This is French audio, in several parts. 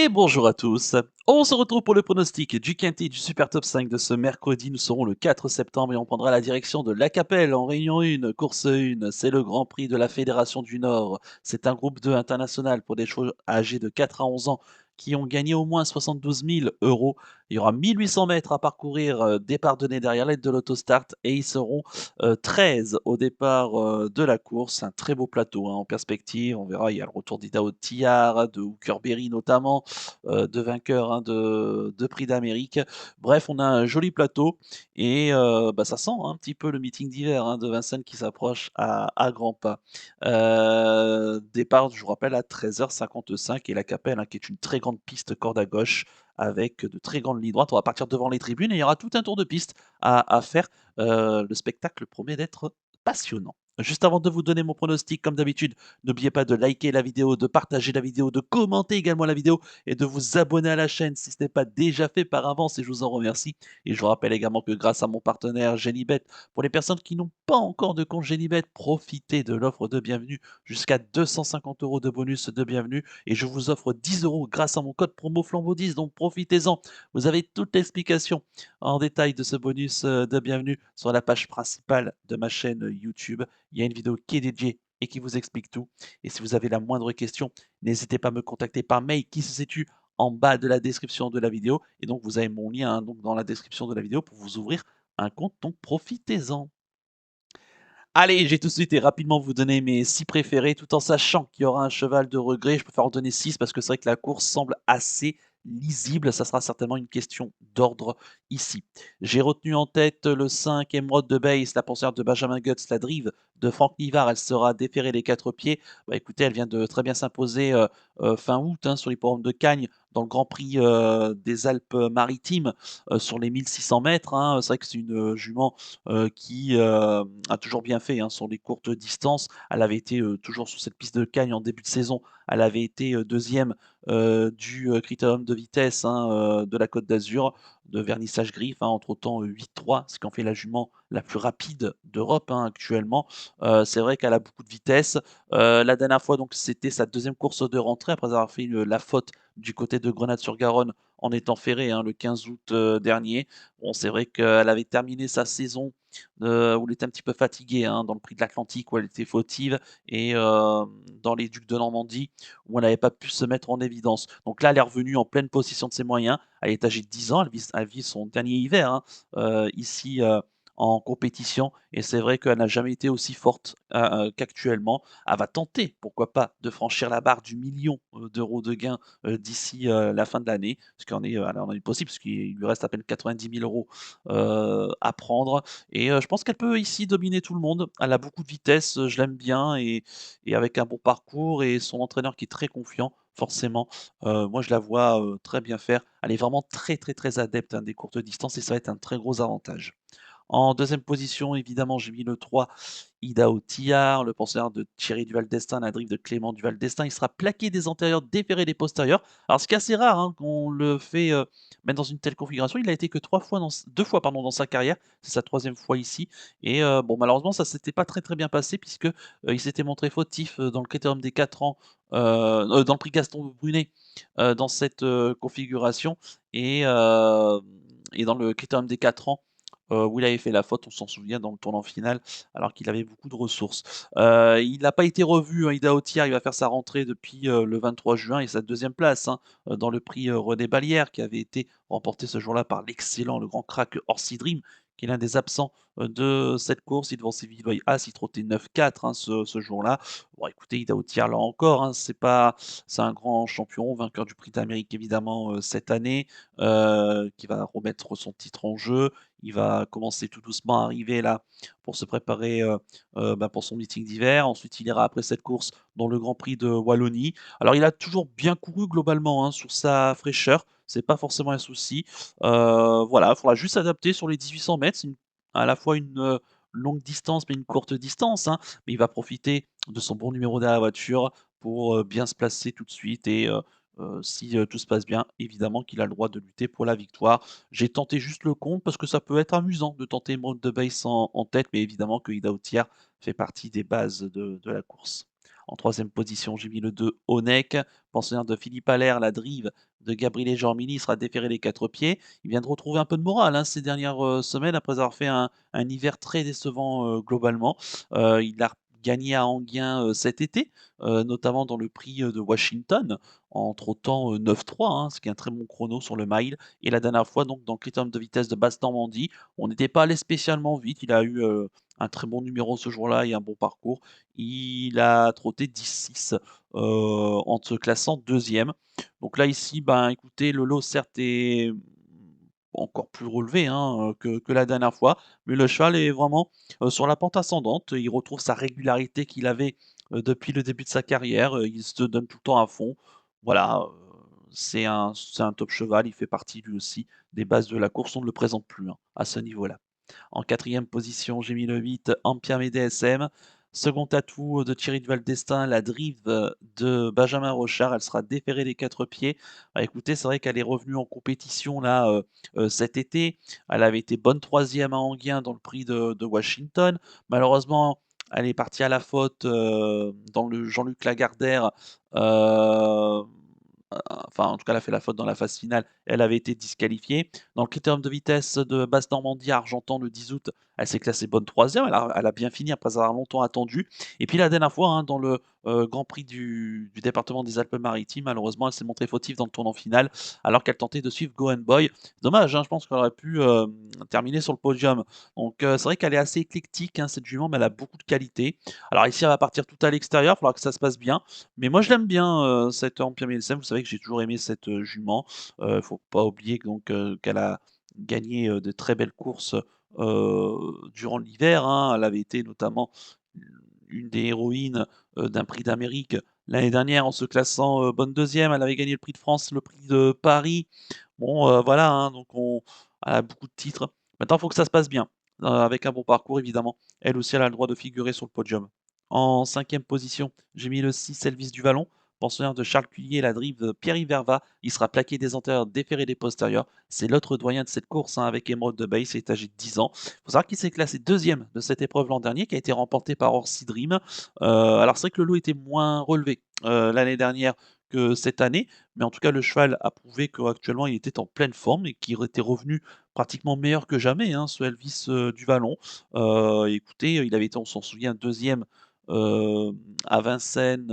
Et bonjour à tous. On se retrouve pour le pronostic du quintet du Super Top 5 de ce mercredi. Nous serons le 4 septembre et on prendra la direction de La Capelle en Réunion 1, course 1. C'est le Grand Prix de la Fédération du Nord. C'est un groupe 2 international pour des chevaux âgés de 4 à 11 ans qui ont gagné au moins 72 000 euros. Il y aura 1800 mètres à parcourir, départ donné derrière l'aide de l'autostart et ils seront 13 au départ de la course. Un très beau plateau en perspective. On verra, il y a le retour d'Idaho Tillard, de Hookerberry notamment, de vainqueurs de prix d'Amérique. Bref, on a un joli plateau et ça sent un petit peu le meeting d'hiver de Vincennes qui s'approche à grands pas. Départ, je vous rappelle, à 13h55 et la Capelle, qui est une très grande piste corde à gauche avec de très grandes lignes droites. On va partir devant les tribunes et il y aura tout un tour de piste à faire. Le spectacle promet d'être passionnant. Juste avant de vous donner mon pronostic, comme d'habitude, n'oubliez pas de liker la vidéo, de partager la vidéo, de commenter également la vidéo et de vous abonner à la chaîne si ce n'est pas déjà fait par avance et je vous en remercie. Et je vous rappelle également que grâce à mon partenaire Genibet, pour les personnes qui n'ont pas encore de compte Genibet, profitez de l'offre de bienvenue jusqu'à 250 euros de bonus de bienvenue et je vous offre 10 euros grâce à mon code promo Flambeau 10, donc profitez-en. Vous avez toute l'explication en détail de ce bonus de bienvenue sur la page principale de ma chaîne YouTube. Il y a une vidéo qui est dédiée et qui vous explique tout. Et si vous avez la moindre question, n'hésitez pas à me contacter par mail qui se situe en bas de la description de la vidéo. Et donc, vous avez mon lien donc dans la description de la vidéo pour vous ouvrir un compte. Donc, profitez-en. Allez, j'ai tout de suite et rapidement vous donner mes 6 préférés, tout en sachant qu'il y aura un cheval de regret. Je préfère en donner 6 parce que c'est vrai que la course semble assez lisible. Ça sera certainement une question d'ordre ici. J'ai retenu en tête le 5 Emeraude de Base, la pensière de Benjamin Guts, la drive de Franck Nivard. Elle sera déférée les 4 pieds. Écoutez, elle vient de très bien s'imposer fin août sur l'hippodrome de Cagnes dans le Grand Prix des Alpes-Maritimes sur les 1600 mètres. C'est vrai que c'est une jument qui a toujours bien fait sur les courtes distances. Elle avait été toujours sur cette piste de Cagnes en début de saison. Elle avait été deuxième du critérium de vitesse de la Côte d'Azur, de vernissage griffe, entre-temps 8-3, ce qui en fait la jument la plus rapide d'Europe actuellement. C'est vrai qu'elle a beaucoup de vitesse. La dernière fois, donc, c'était sa deuxième course de rentrée après avoir fait la faute du côté de Grenade-sur-Garonne en étant ferré le 15 août dernier. Bon, c'est vrai qu'elle avait terminé sa saison où elle était un petit peu fatiguée dans le prix de l'Atlantique où elle était fautive et dans les Ducs de Normandie où elle n'avait pas pu se mettre en évidence. Donc là, elle est revenue en pleine possession de ses moyens. Elle est âgée de 10 ans, elle vit son dernier hiver ici en compétition et c'est vrai qu'elle n'a jamais été aussi forte qu'actuellement. Elle va tenter, pourquoi pas, de franchir la barre du million d'euros de gains d'ici la fin de l'année, ce qui en est possible, parce qu'il lui reste à peine 90 000 euros à prendre. Et je pense qu'elle peut ici dominer tout le monde. Elle a beaucoup de vitesse, je l'aime bien et avec un bon parcours et son entraîneur qui est très confiant, forcément, moi je la vois, très bien faire. Elle est vraiment très, très, très adepte, des courtes distances et ça va être un très gros avantage. En deuxième position, évidemment, j'ai mis le 3, Idaho Tillard, le penseur de Thierry Duval-Destin, la drive de Clément Duval-Destin. Il sera plaqué des antérieurs, déféré des postérieurs. Alors, ce qui est assez rare qu'on le fait même dans une telle configuration. Il a été que 2 fois pardon, dans sa carrière. C'est sa troisième fois ici. Et bon, malheureusement, ça s'était pas très très bien passé puisque il s'était montré fautif dans le critérium des 4 ans, dans le prix Gaston Brunet, dans cette configuration. Et, euh, et dans le critérium des 4 ans, où il avait fait la faute, on s'en souvient, dans le tournant final, alors qu'il avait beaucoup de ressources. Il n'a pas été revu, Ida Otiar, il va faire sa rentrée depuis le 23 juin et sa deuxième place dans le prix René Ballière, qui avait été remporté ce jour-là par l'excellent, le grand crack Orsi Dream, qui est l'un des absents de cette course. Il devant Séville As, il trottait 9-4 ce jour-là. Bon, écoutez, Ida Otiar, là encore, c'est un grand champion, vainqueur du prix d'Amérique évidemment cette année, qui va remettre son titre en jeu. Il va commencer tout doucement à arriver là pour se préparer pour son meeting d'hiver. Ensuite, il ira après cette course dans le Grand Prix de Wallonie. Alors, il a toujours bien couru globalement sur sa fraîcheur. C'est pas forcément un souci. Voilà, il faudra juste s'adapter sur les 1800 mètres. C'est à la fois une longue distance, mais une courte distance. Mais il va profiter de son bon numéro derrière la voiture pour bien se placer tout de suite. Et si tout se passe bien, évidemment qu'il a le droit de lutter pour la victoire. J'ai tenté juste le compte parce que ça peut être amusant de tenter Emerald de Base en tête, mais évidemment que Ida Outier fait partie des bases de la course. En troisième position, j'ai mis le 2 Onek, pensionnaire de Philippe Allaire, la Drive de Gabriele Jormini sera déféré les 4 pieds. Il vient de retrouver un peu de morale, hein, ces dernières, semaines après avoir fait un hiver très décevant, globalement. Il a gagné à Enghien, cet été, notamment dans le prix, de Washington, en trottant, 9:03, hein, ce qui est un très bon chrono sur le mile et la dernière fois donc dans le critérium de vitesse de Basse-Normandie, on n'était pas allé spécialement vite. Il a eu, un très bon numéro ce jour-là et un bon parcours. Il a trotté 10,6, en se classant 2e. Donc là, ici, ben, écoutez, le lot certes est, encore plus relevé, hein, que la dernière fois, mais le cheval est vraiment, sur la pente ascendante. Il retrouve sa régularité qu'il avait, depuis le début de sa carrière, il se donne tout le temps à fond. Voilà, c'est un top cheval, il fait partie lui aussi des bases de la course, on ne le présente plus, hein, à ce niveau-là. En quatrième position, j'ai mis le 8 Ampiamé DSM. Second atout de Thierry Duval d'Estaing, la Drive de Benjamin Rochard. Elle sera déférée des 4 pieds. Bah, écoutez, c'est vrai qu'elle est revenue en compétition là, cet été. Elle avait été bonne troisième à Enghien dans le prix de Washington. Malheureusement, elle est partie à la faute, dans le Jean-Luc Lagardère, heu enfin, en tout cas, elle a fait la faute dans la phase finale, elle avait été disqualifiée. Dans le critérium de vitesse de Basse-Normandie à Argentan le 10 août, elle s'est classée bonne troisième. Elle a bien fini après avoir longtemps attendu. Et puis la dernière fois, hein, dans le Grand Prix du département des Alpes-Maritimes, malheureusement, elle s'est montrée fautive dans le tournant final, alors qu'elle tentait de suivre Go and Boy. Dommage, hein, je pense qu'elle aurait pu terminer sur le podium. Donc c'est vrai qu'elle est assez éclectique, hein, cette jument, mais elle a beaucoup de qualité. Alors ici, elle va partir tout à l'extérieur, il faudra que ça se passe bien. Mais moi je l'aime bien, cette Empire Milsem. Vous savez que j'ai toujours aimé cette, jument. Faut pas oublier donc, qu'elle a gagné, de très belles courses, durant l'hiver, hein. Elle avait été notamment une des héroïnes, d'un prix d'Amérique l'année dernière en se classant, bonne deuxième. Elle avait gagné le prix de France, le prix de Paris. Bon, voilà, hein, donc elle a beaucoup de titres. Maintenant, il faut que ça se passe bien, avec un bon parcours évidemment. Elle aussi, elle a le droit de figurer sur le podium. En cinquième position, j'ai mis le 6 Elvis du Vallon, pensionnaire de Charles Cuillier, la drive de Pierre Verva. Il sera plaqué des antérieurs, déféré des postérieurs. C'est l'autre doyen de cette course, hein, avec Emerald de Base, il est âgé de 10 ans. Il faut savoir qu'il s'est classé deuxième de cette épreuve l'an dernier, qui a été remportée par Orsi Dream. Alors c'est vrai que le lot était moins relevé l'année dernière que cette année, mais en tout cas le cheval a prouvé qu'actuellement il était en pleine forme et qu'il était revenu pratiquement meilleur que jamais, hein, ce Elvis du Vallon. Écoutez, il avait été, on s'en souvient, deuxième à Vincennes,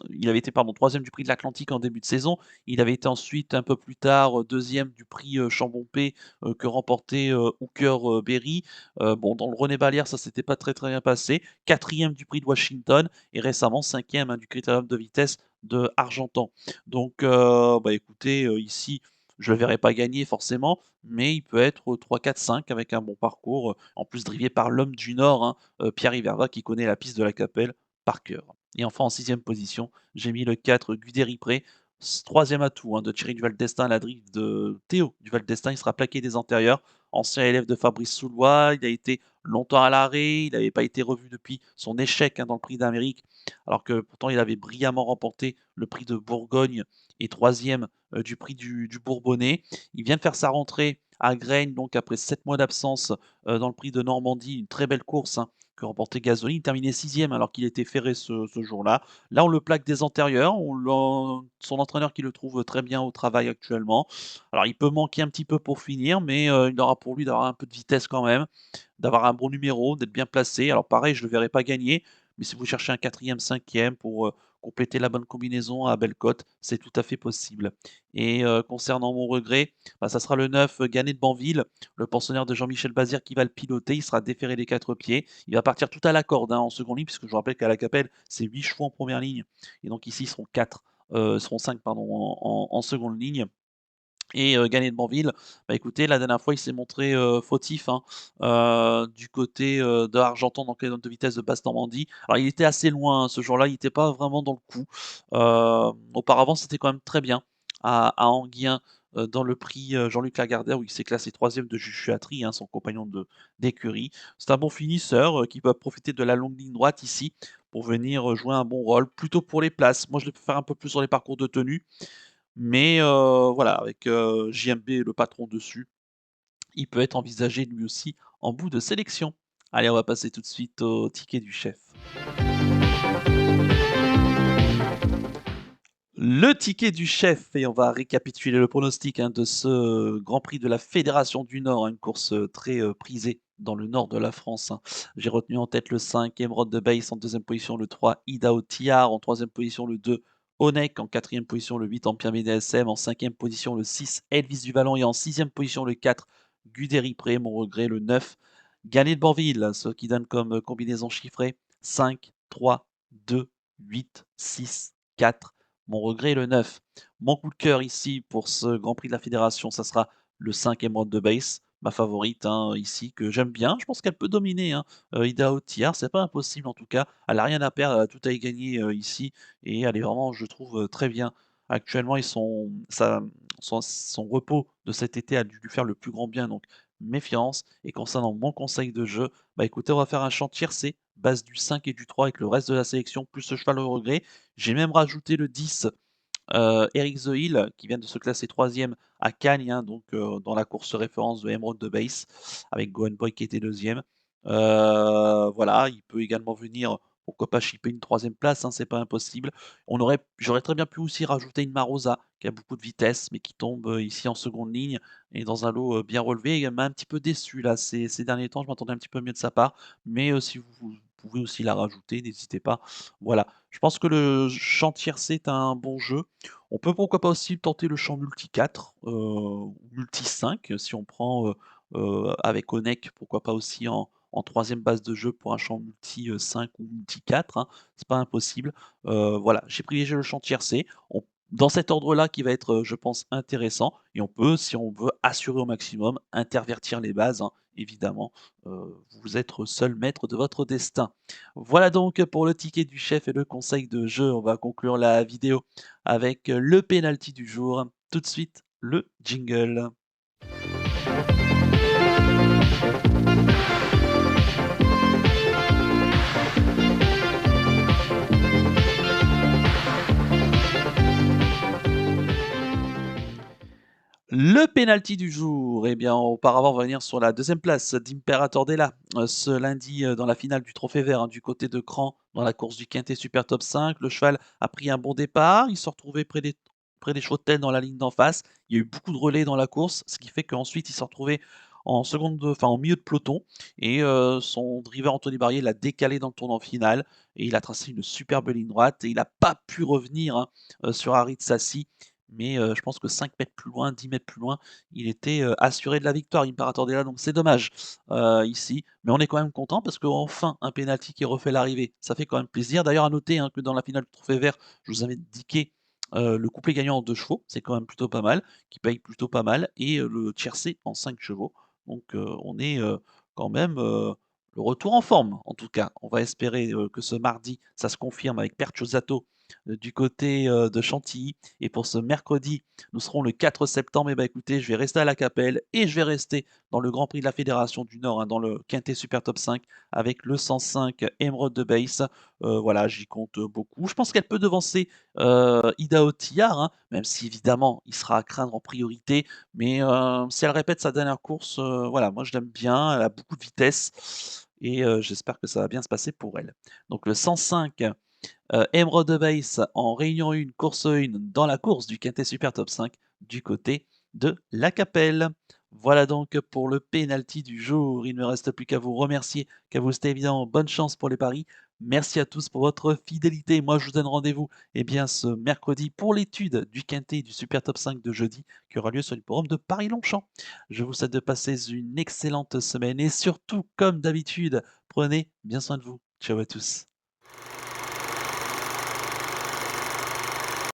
il avait été pardon 3e du prix de l'Atlantique en début de saison. Il avait été ensuite un peu plus tard, 2e du prix, Chambon-Pé, que remportait, Hooker, Berry. Bon dans le René Ballière ça s'était pas très, très bien passé. 4e du prix de Washington et récemment 5e, hein, du critérium de vitesse de Argentan. Donc bah, écoutez, ici, je le verrai pas gagner forcément, mais il peut être, 3-4-5 avec un bon parcours, en plus drivé par l'homme du Nord, hein, Pierre Iverva qui connaît la piste de la Capelle par cœur. Et enfin en sixième position, j'ai mis le 4 Guderipré, 3e atout, hein, de Thierry Duval d'Estaing, la drive de Théo Duval d'Estaing. Il sera plaqué des antérieurs, ancien élève de Fabrice Soulois. Il a été longtemps à l'arrêt, il n'avait pas été revu depuis son échec, hein, dans le prix d'Amérique, alors que pourtant il avait brillamment remporté le prix de Bourgogne et 3e du prix du Bourbonnais. Il vient de faire sa rentrée à Graines, donc après 7 mois d'absence, dans le prix de Normandie, une très belle course, hein, que remportait Gasoli. Il terminait 6e alors qu'il était ferré ce jour-là. Là, on le plaque des antérieurs, son entraîneur qui le trouve très bien au travail actuellement. Alors il peut manquer un petit peu pour finir, mais il aura pour lui d'avoir un peu de vitesse quand même, d'avoir un bon numéro, d'être bien placé. Alors pareil, je ne le verrai pas gagner, mais si vous cherchez un quatrième, cinquième pour, compléter la bonne combinaison à belle cote, c'est tout à fait possible. Et concernant mon regret, bah, ça sera le 9, Gannet de Banville, le pensionnaire de Jean-Michel Bazir qui va le piloter. Il sera déféré des 4 pieds. Il va partir tout à la corde, hein, en seconde ligne, puisque je vous rappelle qu'à la Capelle, c'est 8 chevaux en première ligne et donc ici, ils seront 4, seront 5 pardon, en seconde ligne. Et Gannet de Banville, bah, écoutez, la dernière fois, il s'est montré, fautif, hein, du côté, de Argentan dans les zones de vitesse de Basse-Normandie. Alors il était assez loin, hein, ce jour-là, il était pas vraiment dans le coup. Auparavant, c'était quand même très bien à Enghien, dans le prix, Jean-Luc Lagardère où il s'est classé 3e de Juchuatri, hein, son compagnon d'écurie. C'est un bon finisseur, qui peut profiter de la longue ligne droite ici pour venir, jouer un bon rôle, plutôt pour les places. Moi, je le préfère un peu plus sur les parcours de tenue. Mais voilà, avec, JMB, le patron dessus, il peut être envisagé lui aussi en bout de sélection. Allez, on va passer tout de suite au ticket du chef. Le ticket du chef et on va récapituler le pronostic, hein, de ce Grand Prix de la Fédération du Nord, hein, une course, très, prisée dans le nord de la France, hein. J'ai retenu en tête le 5 Emerald de Base, en deuxième position le 3 Idaho Tiar, en troisième position le 2 Onek, en quatrième position le 8 Empire BDSM, en cinquième position le 6 Elvis du Vallon et en sixième position le 4 Guderi Pré, mon regret le 9 Gagné de Banville, ce qui donne comme, combinaison chiffrée 5, 3, 2, 8, 6, 4. Mon regret, le 9. Mon coup de cœur ici pour ce Grand Prix de la Fédération, ça sera le 5 Emerald de Base, ma favorite, hein, ici, que j'aime bien. Je pense qu'elle peut dominer, hein. Idaho Tiar, c'est pas impossible en tout cas. Elle a rien à perdre, elle a tout à y gagner ici. Et elle est vraiment, je trouve, très bien. Actuellement, son repos de cet été a dû lui faire le plus grand bien. Donc, méfiance. Et concernant mon conseil de jeu, bah écoutez, on va faire un champ tiercé, base du 5 et du 3 avec le reste de la sélection, plus ce cheval au regret. J'ai même rajouté le 10, Eric The Hill, qui vient de se classer troisième à Cagnes, hein, donc dans la course référence de Emerald de Base, avec Gohan Boy qui était deuxième. Voilà, il peut également venir, pourquoi pas chipper une troisième place, hein, c'est pas impossible. J'aurais très bien pu aussi rajouter une Marosa, qui a beaucoup de vitesse, mais qui tombe ici en seconde ligne, et dans un lot bien relevé. Elle m'a un petit peu déçu là, ces derniers temps, je m'attendais un petit peu mieux de sa part, mais si vous pouvez aussi la rajouter, n'hésitez pas. Voilà, je pense que le champ tiercé est un bon jeu. On peut pourquoi pas aussi tenter le champ multi 4 ou multi 5 si on prend, avec Onek, pourquoi pas aussi en 3 base de jeu pour un champ multi, 5 ou multi 4, hein, c'est pas impossible. Voilà, j'ai privilégié le champ tiercé. On Dans cet ordre-là qui va être, je pense intéressant et on peut, si on veut assurer au maximum, intervertir les bases, hein, évidemment. Vous êtes seul maître de votre destin. Voilà donc pour le ticket du chef et le conseil de jeu. On va conclure la vidéo avec le penalty du jour. Tout de suite, le jingle. Le penalty du jour, eh bien, auparavant, on va venir sur la deuxième place d'Imperator Della, ce lundi, dans la finale du Trophée Vert, hein, du côté de Cran, dans la course du Quintet Super Top 5. Le cheval a pris un bon départ, il se retrouvait près des chevaux de tête dans la ligne d'en face. Il y a eu beaucoup de relais dans la course, ce qui fait qu'ensuite il s'est retrouvé en milieu de peloton et son driver Anthony Barrier l'a décalé dans le tournant final et il a tracé une superbe ligne droite et il n'a pas pu revenir, hein, sur Harid Sassi, mais je pense que 5 mètres plus loin, 10 mètres plus loin, il était, assuré de la victoire, Imperator Della, donc c'est dommage, ici. Mais on est quand même content parce qu'enfin un penalty qui refait l'arrivée, ça fait quand même plaisir. D'ailleurs à noter, hein, que dans la finale du Trophée Vert, je vous avais indiqué, le couplet gagnant en 2 chevaux, c'est quand même plutôt pas mal, qui paye plutôt pas mal et le tiercé en 5 chevaux. Donc on est, quand même, le retour en forme, en tout cas. On va espérer, que ce mardi, ça se confirme avec Perchosato, du côté, de Chantilly. Et pour ce mercredi, nous serons le 4 septembre. Et bah, écoutez, je vais rester à la Capelle et je vais rester dans le Grand Prix de la Fédération du Nord, hein, dans le Quintet Super Top 5 avec le 105 Emerald de Base. Voilà, j'y compte, beaucoup. Je pense qu'elle peut devancer, Idaho Tiar, hein, même si évidemment il sera à craindre en priorité. Mais, si elle répète sa dernière course, voilà, moi je l'aime bien, elle a beaucoup de vitesse et j'espère que ça va bien se passer pour elle. Donc le 105 Emerald Base en Réunion 1, course 1, dans la course du Quintet Super Top 5 du côté de La Capelle. Voilà donc pour le penalty du jour. Il ne me reste plus qu'à vous remercier, qu'à vous souhaiter évidemment bonne chance pour les paris. Merci à tous pour votre fidélité. Moi, je vous donne rendez-vous ce mercredi pour l'étude du Quintet du Super Top 5 de jeudi qui aura lieu sur l'hippodrome de Paris-Longchamp. Je vous souhaite de passer une excellente semaine et surtout, comme d'habitude, prenez bien soin de vous. Ciao à tous.